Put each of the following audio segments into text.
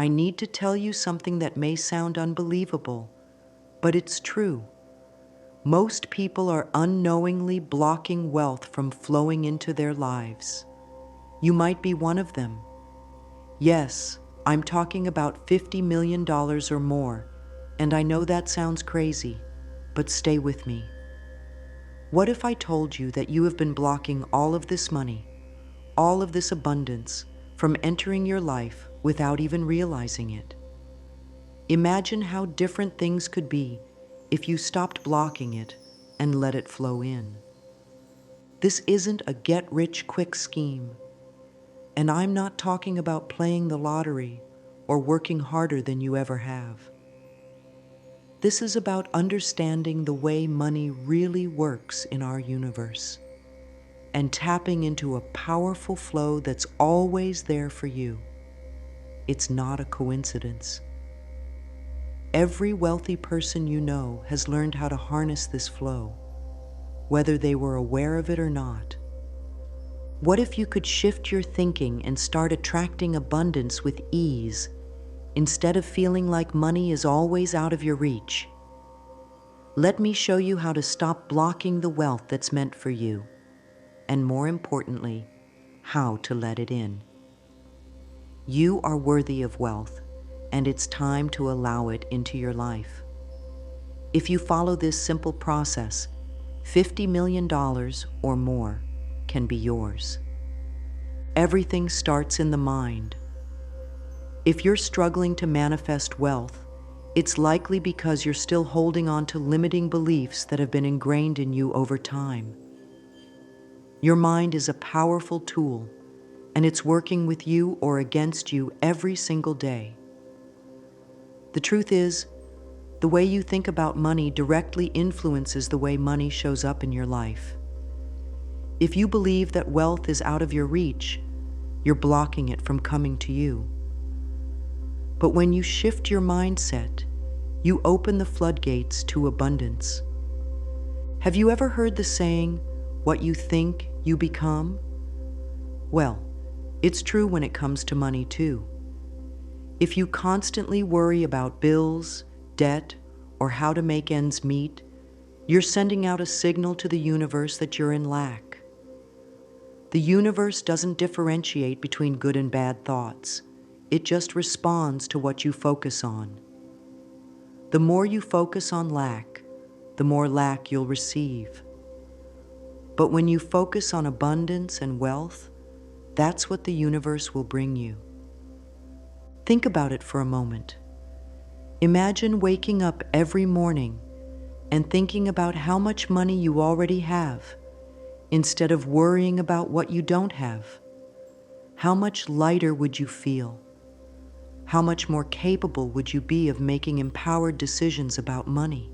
I need to tell you something that may sound unbelievable, but it's true. Most people are unknowingly blocking wealth from flowing into their lives. You might be one of them. Yes, I'm talking about $50 million or more, and I know that sounds crazy, but stay with me. What if I told you that you have been blocking all of this money, all of this abundance, from entering your life without even realizing it? Imagine how different things could be if you stopped blocking it and let it flow in. This isn't a get-rich-quick scheme. And I'm not talking about playing the lottery or working harder than you ever have. This is about understanding the way money really works in our universe and tapping into a powerful flow that's always there for you. It's not a coincidence. Every wealthy person you know has learned how to harness this flow, whether they were aware of it or not. What if you could shift your thinking and start attracting abundance with ease, instead of feeling like money is always out of your reach? Let me show you how to stop blocking the wealth that's meant for you, and more importantly, how to let it in. You are worthy of wealth, and it's time to allow it into your life. If you follow this simple process, $50 million or more can be yours. Everything starts in the mind. If you're struggling to manifest wealth, it's likely because you're still holding on to limiting beliefs that have been ingrained in you over time. Your mind is a powerful tool, and it's working with you or against you every single day. The truth is, the way you think about money directly influences the way money shows up in your life. If you believe that wealth is out of your reach, you're blocking it from coming to you. But when you shift your mindset, you open the floodgates to abundance. Have you ever heard the saying, "What you think, you become"? Well, it's true when it comes to money too. If you constantly worry about bills, debt, or how to make ends meet, you're sending out a signal to the universe that you're in lack. The universe doesn't differentiate between good and bad thoughts. It just responds to what you focus on. The more you focus on lack, the more lack you'll receive. But when you focus on abundance and wealth, that's what the universe will bring you. Think about it for a moment. Imagine waking up every morning and thinking about how much money you already have, instead of worrying about what you don't have. How much lighter would you feel? How much more capable would you be of making empowered decisions about money?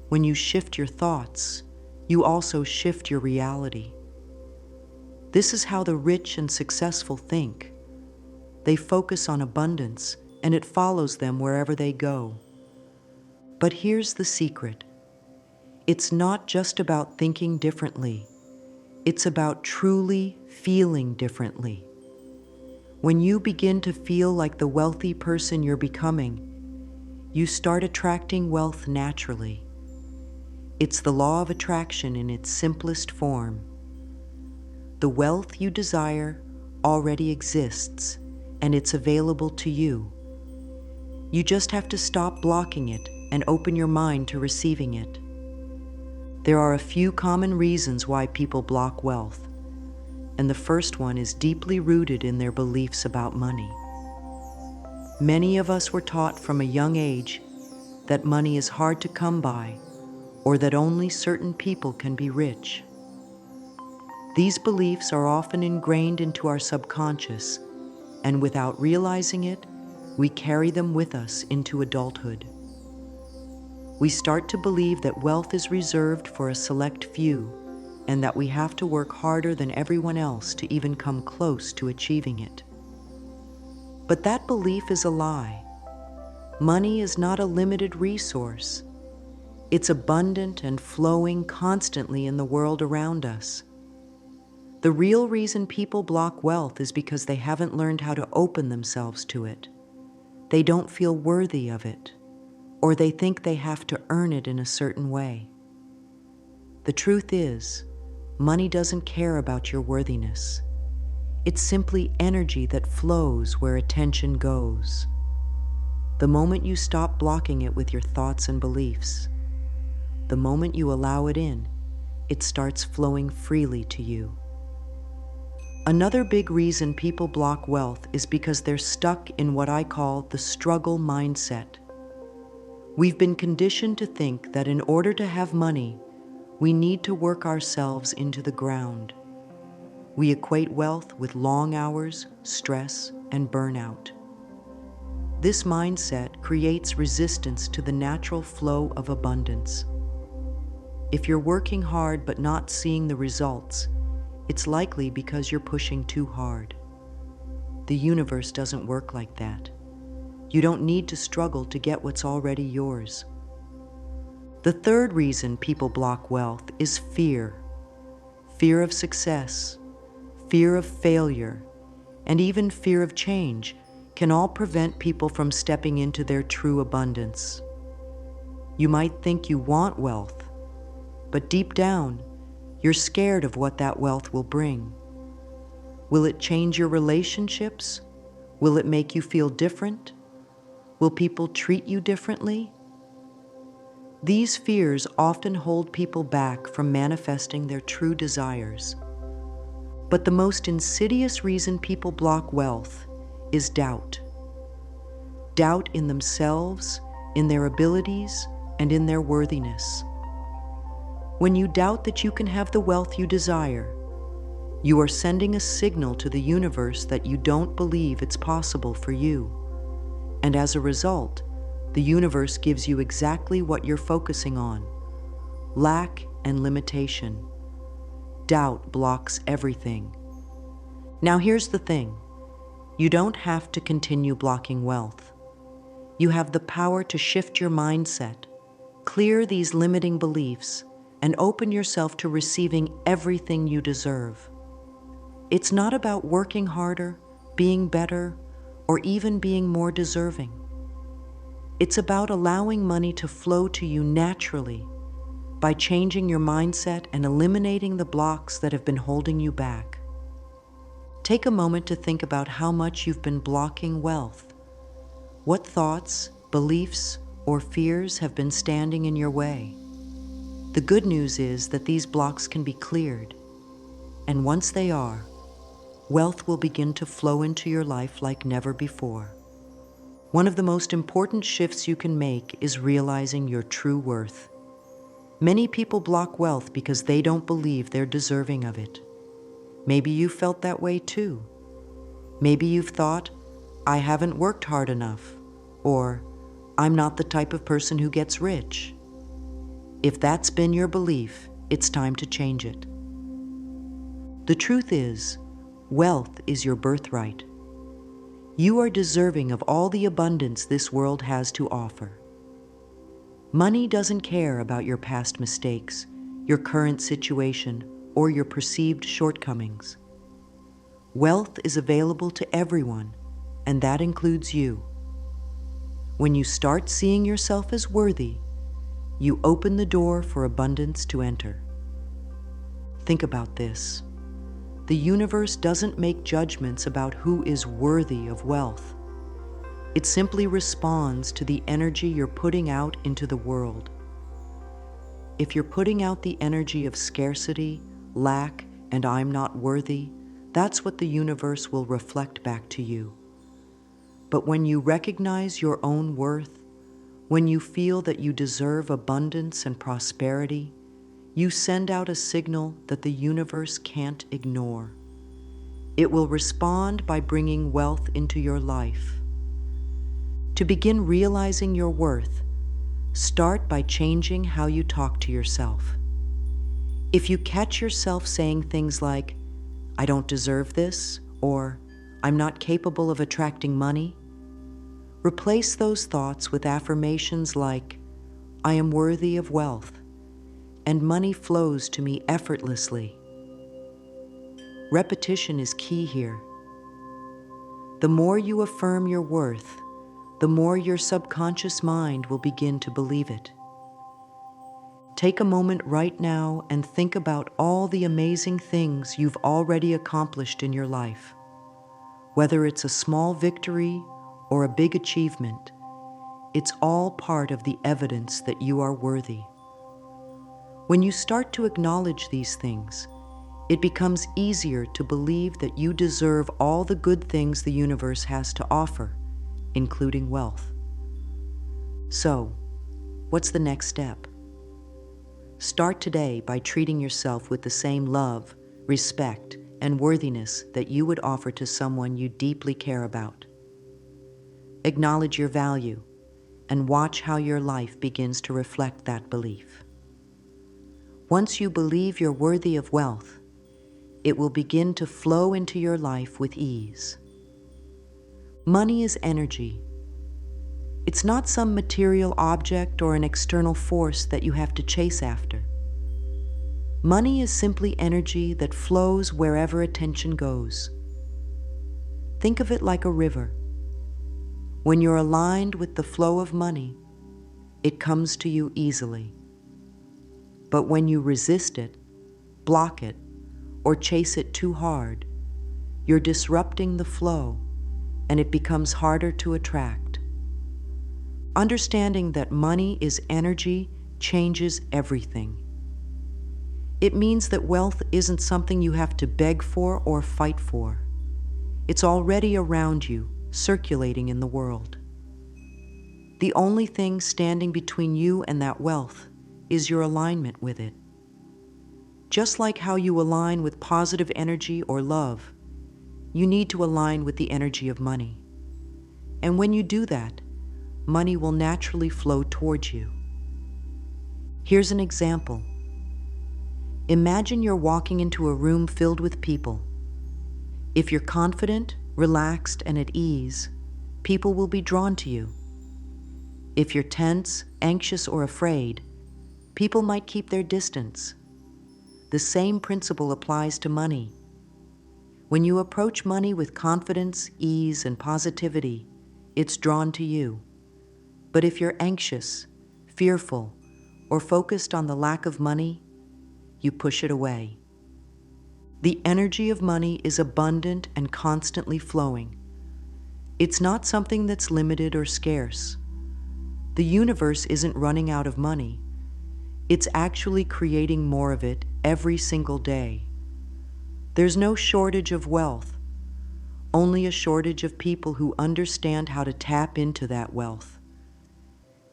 When you shift your thoughts, you also shift your reality. This is how the rich and successful think. They focus on abundance, and it follows them wherever they go. But here's the secret. It's not just about thinking differently. It's about truly feeling differently. When you begin to feel like the wealthy person you're becoming, you start attracting wealth naturally. It's the law of attraction in its simplest form. The wealth you desire already exists, and it's available to you. You just have to stop blocking it and open your mind to receiving it. There are a few common reasons why people block wealth, and the first one is deeply rooted in their beliefs about money. Many of us were taught from a young age that money is hard to come by, or that only certain people can be rich. These beliefs are often ingrained into our subconscious, and without realizing it, we carry them with us into adulthood. We start to believe that wealth is reserved for a select few, and that we have to work harder than everyone else to even come close to achieving it. But that belief is a lie. Money is not a limited resource. It's abundant and flowing constantly in the world around us. The real reason people block wealth is because they haven't learned how to open themselves to it. They don't feel worthy of it, or they think they have to earn it in a certain way. The truth is, money doesn't care about your worthiness. It's simply energy that flows where attention goes. The moment you stop blocking it with your thoughts and beliefs, the moment you allow it in, it starts flowing freely to you. Another big reason people block wealth is because they're stuck in what I call the struggle mindset. We've been conditioned to think that in order to have money, we need to work ourselves into the ground. We equate wealth with long hours, stress, and burnout. This mindset creates resistance to the natural flow of abundance. If you're working hard but not seeing the results, it's likely because you're pushing too hard. The universe doesn't work like that. You don't need to struggle to get what's already yours. The third reason people block wealth is fear. Fear of success, fear of failure, and even fear of change can all prevent people from stepping into their true abundance. You might think you want wealth, but deep down, you're scared of what that wealth will bring. Will it change your relationships? Will it make you feel different? Will people treat you differently? These fears often hold people back from manifesting their true desires. But the most insidious reason people block wealth is doubt. Doubt in themselves, in their abilities, and in their worthiness. When you doubt that you can have the wealth you desire, you are sending a signal to the universe that you don't believe it's possible for you. And as a result, the universe gives you exactly what you're focusing on: lack and limitation. Doubt blocks everything. Now here's the thing. You don't have to continue blocking wealth. You have the power to shift your mindset, clear these limiting beliefs, and open yourself to receiving everything you deserve. It's not about working harder, being better, or even being more deserving. It's about allowing money to flow to you naturally by changing your mindset and eliminating the blocks that have been holding you back. Take a moment to think about how much you've been blocking wealth. What thoughts, beliefs, or fears have been standing in your way? The good news is that these blocks can be cleared, and once they are, wealth will begin to flow into your life like never before. One of the most important shifts you can make is realizing your true worth. Many people block wealth because they don't believe they're deserving of it. Maybe you felt that way too. Maybe you've thought, I haven't worked hard enough, or I'm not the type of person who gets rich. If that's been your belief, it's time to change it. The truth is, wealth is your birthright. You are deserving of all the abundance this world has to offer. Money doesn't care about your past mistakes, your current situation, or your perceived shortcomings. Wealth is available to everyone, and that includes you. When you start seeing yourself as worthy, you open the door for abundance to enter. Think about this. The universe doesn't make judgments about who is worthy of wealth. It simply responds to the energy you're putting out into the world. If you're putting out the energy of scarcity, lack, and I'm not worthy, that's what the universe will reflect back to you. But when you recognize your own worth, when you feel that you deserve abundance and prosperity, you send out a signal that the universe can't ignore. It will respond by bringing wealth into your life. To begin realizing your worth, start by changing how you talk to yourself. If you catch yourself saying things like, I don't deserve this, or I'm not capable of attracting money, replace those thoughts with affirmations like, I am worthy of wealth, and money flows to me effortlessly. Repetition is key here. The more you affirm your worth, the more your subconscious mind will begin to believe it. Take a moment right now and think about all the amazing things you've already accomplished in your life. Whether it's a small victory or a big achievement, it's all part of the evidence that you are worthy. When you start to acknowledge these things, it becomes easier to believe that you deserve all the good things the universe has to offer, including wealth. So, what's the next step? Start today by treating yourself with the same love, respect, and worthiness that you would offer to someone you deeply care about. Acknowledge your value and watch how your life begins to reflect that belief. Once you believe you're worthy of wealth, it will begin to flow into your life with ease. Money is energy. It's not some material object or an external force that you have to chase after. Money is simply energy that flows wherever attention goes. Think of it like a river. When you're aligned with the flow of money, it comes to you easily. But when you resist it, block it, or chase it too hard, you're disrupting the flow, and it becomes harder to attract. Understanding that money is energy changes everything. It means that wealth isn't something you have to beg for or fight for. It's already around you, circulating in the world. The only thing standing between you and that wealth is your alignment with it. Just like how you align with positive energy or love, you need to align with the energy of money. And when you do that, money will naturally flow towards you. Here's an example. Imagine you're walking into a room filled with people. If you're confident, relaxed, and at ease, people will be drawn to you. If you're tense, anxious, or afraid, people might keep their distance. The same principle applies to money. When you approach money with confidence, ease, and positivity, it's drawn to you. But if you're anxious, fearful, or focused on the lack of money, you push it away. The energy of money is abundant and constantly flowing. It's not something that's limited or scarce. The universe isn't running out of money. It's actually creating more of it every single day. There's no shortage of wealth, only a shortage of people who understand how to tap into that wealth.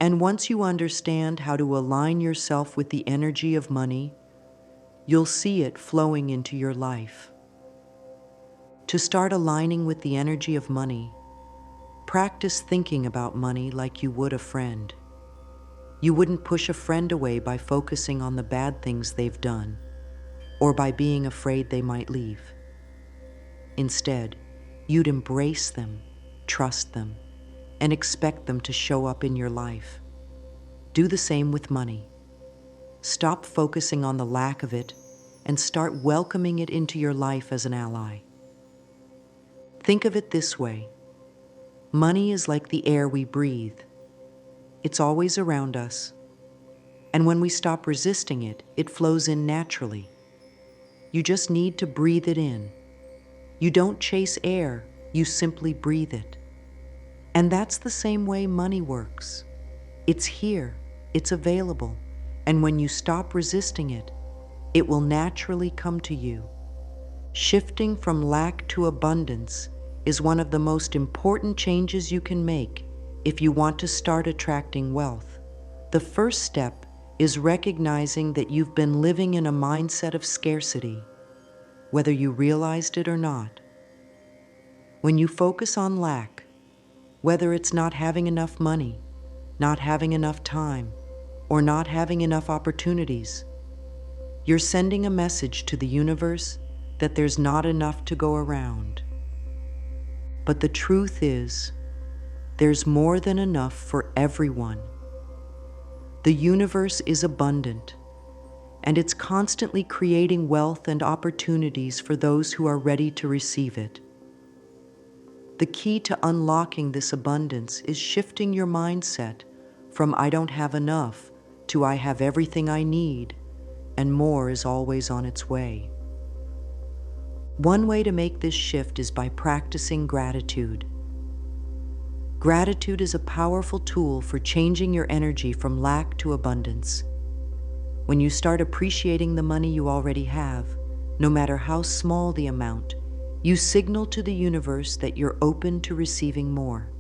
And once you understand how to align yourself with the energy of money, you'll see it flowing into your life. To start aligning with the energy of money, practice thinking about money like you would a friend. You wouldn't push a friend away by focusing on the bad things they've done, or by being afraid they might leave. Instead, you'd embrace them, trust them, and expect them to show up in your life. Do the same with money. Stop focusing on the lack of it and start welcoming it into your life as an ally. Think of it this way. Money is like the air we breathe. It's always around us. And when we stop resisting it, it flows in naturally. You just need to breathe it in. You don't chase air, you simply breathe it. And that's the same way money works. It's here, it's available, and when you stop resisting it, it will naturally come to you. Shifting from lack to abundance is one of the most important changes you can make if you want to start attracting wealth. The first step is recognizing that you've been living in a mindset of scarcity, whether you realized it or not. When you focus on lack, whether it's not having enough money, not having enough time, or not having enough opportunities, you're sending a message to the universe that there's not enough to go around. But the truth is, there's more than enough for everyone. The universe is abundant, and it's constantly creating wealth and opportunities for those who are ready to receive it. The key to unlocking this abundance is shifting your mindset from "I don't have enough" to "I have everything I need, and more is always on its way." One way to make this shift is by practicing gratitude. Gratitude is a powerful tool for changing your energy from lack to abundance. When you start appreciating the money you already have, no matter how small the amount, you signal to the universe that you're open to receiving more.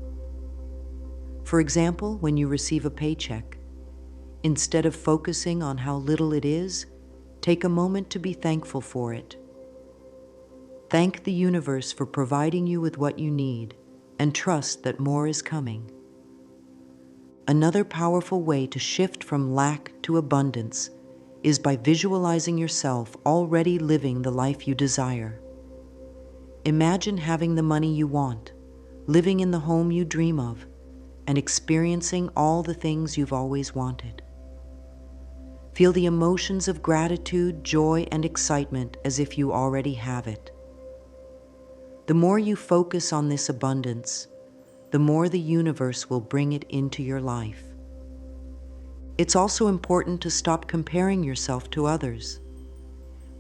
For example, when you receive a paycheck, instead of focusing on how little it is, take a moment to be thankful for it. Thank the universe for providing you with what you need, and trust that more is coming. Another powerful way to shift from lack to abundance is by visualizing yourself already living the life you desire. Imagine having the money you want, living in the home you dream of, and experiencing all the things you've always wanted. Feel the emotions of gratitude, joy, and excitement as if you already have it. The more you focus on this abundance, the more the universe will bring it into your life. It's also important to stop comparing yourself to others.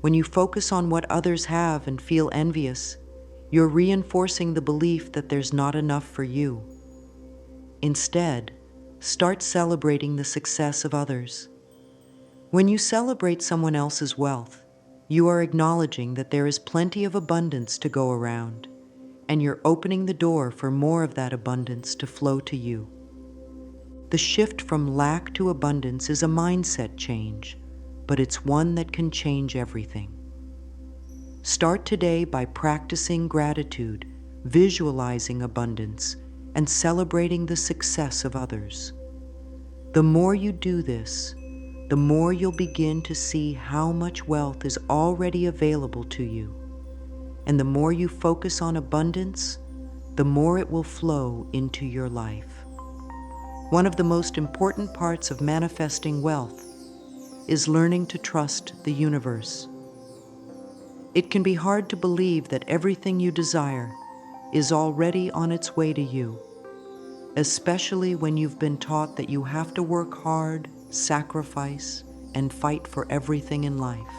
When you focus on what others have and feel envious, you're reinforcing the belief that there's not enough for you. Instead, start celebrating the success of others. When you celebrate someone else's wealth, you are acknowledging that there is plenty of abundance to go around, and you're opening the door for more of that abundance to flow to you. The shift from lack to abundance is a mindset change, but it's one that can change everything. Start today by practicing gratitude, visualizing abundance, and celebrating the success of others. The more you do this, the more you'll begin to see how much wealth is already available to you. And the more you focus on abundance, the more it will flow into your life. One of the most important parts of manifesting wealth is learning to trust the universe. It can be hard to believe that everything you desire is already on its way to you, especially when you've been taught that you have to work hard, sacrifice, and fight for everything in life.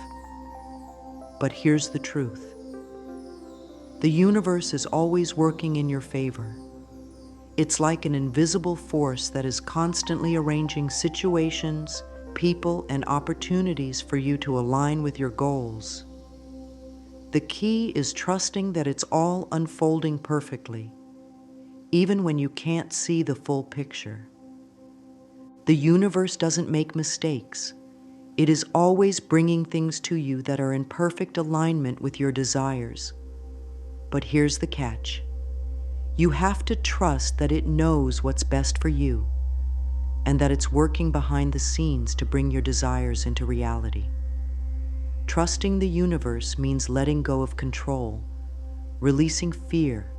But here's the truth. The universe is always working in your favor. It's like an invisible force that is constantly arranging situations, people, and opportunities for you to align with your goals. The key is trusting that it's all unfolding perfectly, even when you can't see the full picture. The universe doesn't make mistakes. It is always bringing things to you that are in perfect alignment with your desires. But here's the catch. You have to trust that it knows what's best for you, and that it's working behind the scenes to bring your desires into reality. Trusting the universe means letting go of control, releasing fear,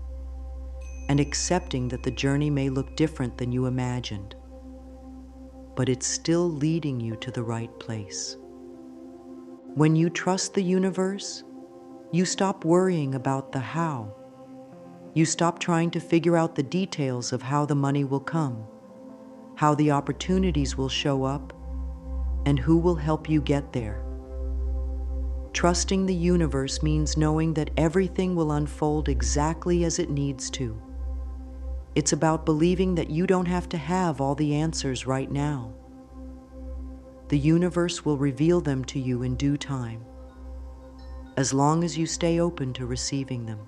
and accepting that the journey may look different than you imagined, but it's still leading you to the right place. When you trust the universe, you stop worrying about the how. You stop trying to figure out the details of how the money will come, how the opportunities will show up, and who will help you get there. Trusting the universe means knowing that everything will unfold exactly as it needs to. It's about believing that you don't have to have all the answers right now. The universe will reveal them to you in due time, as long as you stay open to receiving them.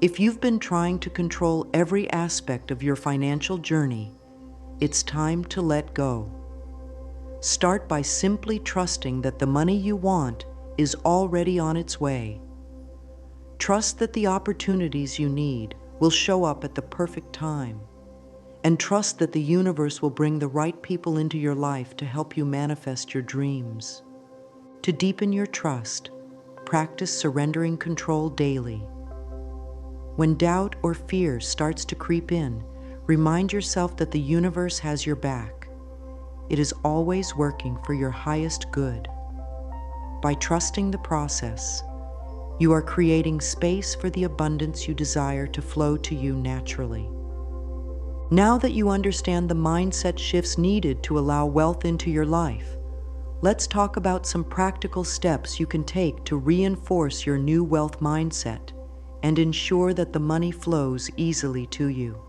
If you've been trying to control every aspect of your financial journey, it's time to let go. Start by simply trusting that the money you want is already on its way. Trust that the opportunities you need will show up at the perfect time. And trust that the universe will bring the right people into your life to help you manifest your dreams. To deepen your trust, practice surrendering control daily. When doubt or fear starts to creep in, remind yourself that the universe has your back. It is always working for your highest good. By trusting the process, you are creating space for the abundance you desire to flow to you naturally. Now that you understand the mindset shifts needed to allow wealth into your life, let's talk about some practical steps you can take to reinforce your new wealth mindset and ensure that the money flows easily to you.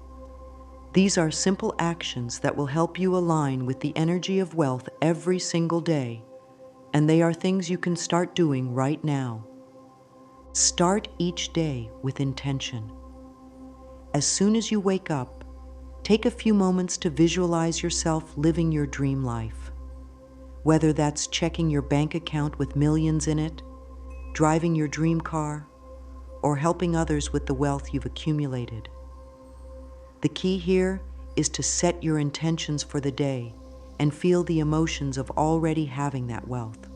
These are simple actions that will help you align with the energy of wealth every single day, and they are things you can start doing right now. Start each day with intention. As soon as you wake up, take a few moments to visualize yourself living your dream life. Whether that's checking your bank account with millions in it, driving your dream car, or helping others with the wealth you've accumulated. The key here is to set your intentions for the day and feel the emotions of already having that wealth.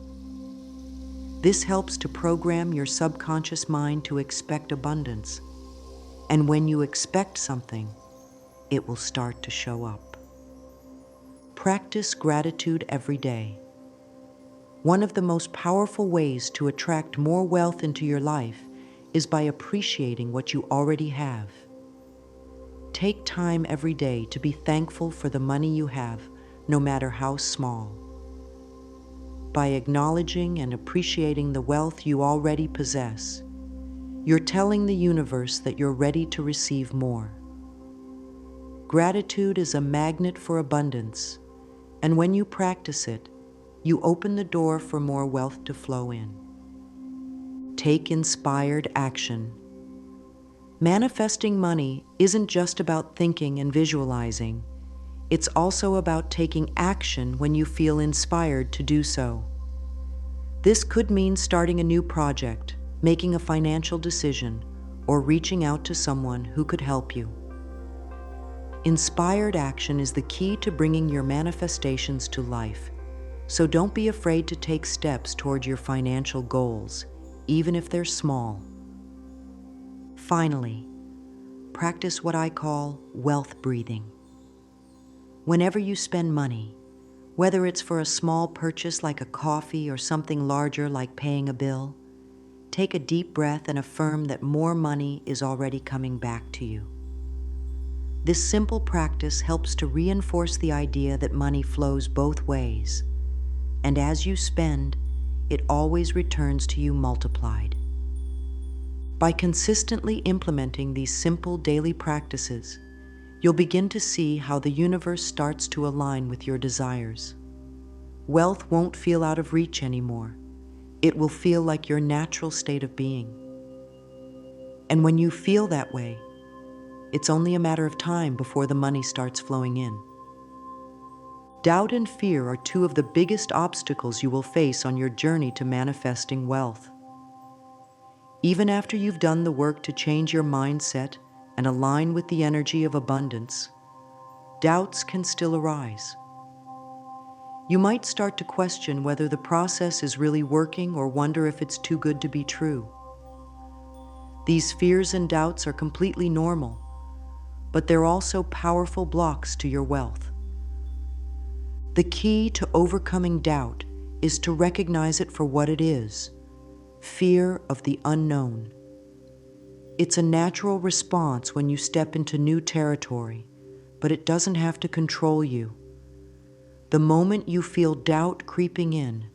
This helps to program your subconscious mind to expect abundance, and when you expect something, it will start to show up. Practice gratitude every day. One of the most powerful ways to attract more wealth into your life is by appreciating what you already have. Take time every day to be thankful for the money you have, no matter how small. By acknowledging and appreciating the wealth you already possess, you're telling the universe that you're ready to receive more. Gratitude is a magnet for abundance, and when you practice it, you open the door for more wealth to flow in. Take inspired action. Manifesting money isn't just about thinking and visualizing. It's also about taking action when you feel inspired to do so. This could mean starting a new project, making a financial decision, or reaching out to someone who could help you. Inspired action is the key to bringing your manifestations to life, so don't be afraid to take steps toward your financial goals, even if they're small. Finally, practice what I call wealth breathing. Whenever you spend money, whether it's for a small purchase like a coffee or something larger like paying a bill, take a deep breath and affirm that more money is already coming back to you. This simple practice helps to reinforce the idea that money flows both ways, and as you spend, it always returns to you multiplied. By consistently implementing these simple daily practices, you'll begin to see how the universe starts to align with your desires. Wealth won't feel out of reach anymore. It will feel like your natural state of being. And when you feel that way, it's only a matter of time before the money starts flowing in. Doubt and fear are two of the biggest obstacles you will face on your journey to manifesting wealth. Even after you've done the work to change your mindset and align with the energy of abundance, doubts can still arise. You might start to question whether the process is really working or wonder if it's too good to be true. These fears and doubts are completely normal, but they're also powerful blocks to your wealth. The key to overcoming doubt is to recognize it for what it is: fear of the unknown. It's a natural response when you step into new territory, but it doesn't have to control you. The moment you feel doubt creeping in,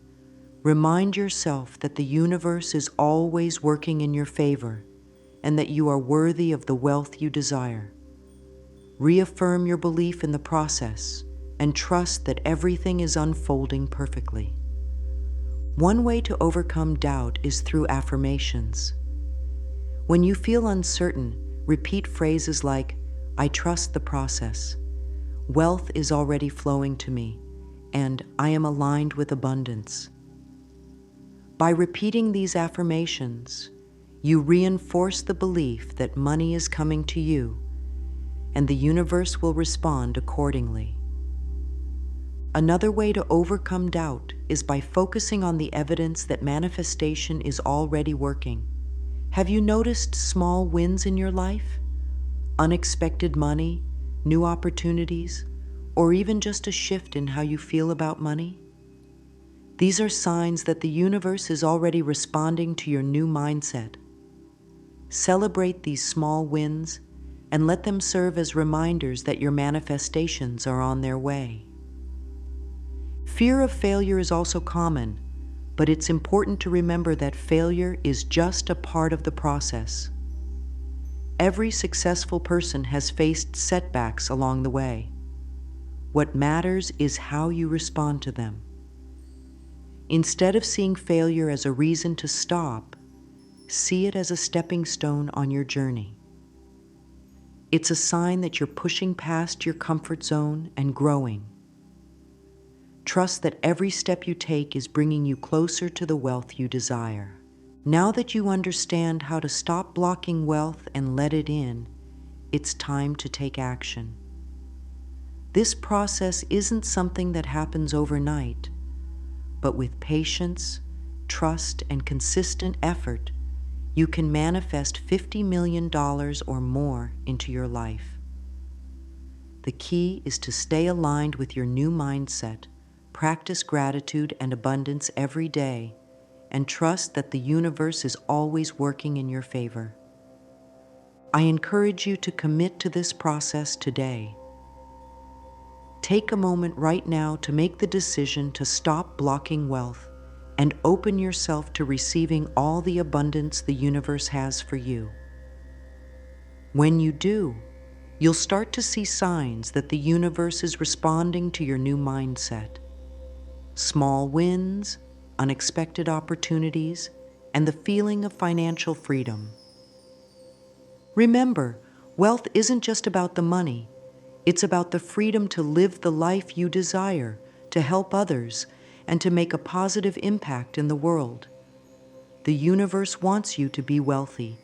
remind yourself that the universe is always working in your favor and that you are worthy of the wealth you desire. Reaffirm your belief in the process and trust that everything is unfolding perfectly. One way to overcome doubt is through affirmations. When you feel uncertain, repeat phrases like, "I trust the process," "Wealth is already flowing to me," and "I am aligned with abundance." By repeating these affirmations, you reinforce the belief that money is coming to you, and the universe will respond accordingly. Another way to overcome doubt is by focusing on the evidence that manifestation is already working. Have you noticed small wins in your life? Unexpected money, new opportunities, or even just a shift in how you feel about money? These are signs that the universe is already responding to your new mindset. Celebrate these small wins and let them serve as reminders that your manifestations are on their way. Fear of failure is also common, but it's important to remember that failure is just a part of the process. Every successful person has faced setbacks along the way. What matters is how you respond to them. Instead of seeing failure as a reason to stop, see it as a stepping stone on your journey. It's a sign that you're pushing past your comfort zone and growing. Trust that every step you take is bringing you closer to the wealth you desire. Now that you understand how to stop blocking wealth and let it in, it's time to take action. This process isn't something that happens overnight, but with patience, trust, and consistent effort, you can manifest $50 million or more into your life. The key is to stay aligned with your new mindset, practice gratitude and abundance every day, and trust that the universe is always working in your favor. I encourage you to commit to this process today. Take a moment right now to make the decision to stop blocking wealth and open yourself to receiving all the abundance the universe has for you. When you do, you'll start to see signs that the universe is responding to your new mindset. Small wins, unexpected opportunities, and the feeling of financial freedom. Remember, wealth isn't just about the money. It's about the freedom to live the life you desire, to help others, and to make a positive impact in the world. The universe wants you to be wealthy,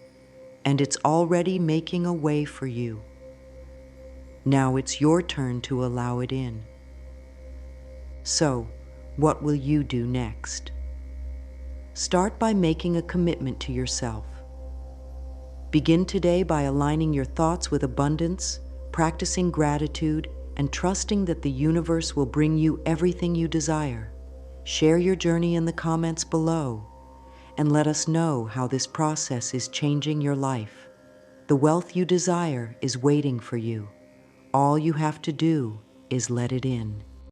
and it's already making a way for you. Now it's your turn to allow it in. So, what will you do next? Start by making a commitment to yourself. Begin today by aligning your thoughts with abundance, practicing gratitude, and trusting that the universe will bring you everything you desire. Share your journey in the comments below, and let us know how this process is changing your life. The wealth you desire is waiting for you. All you have to do is let it in.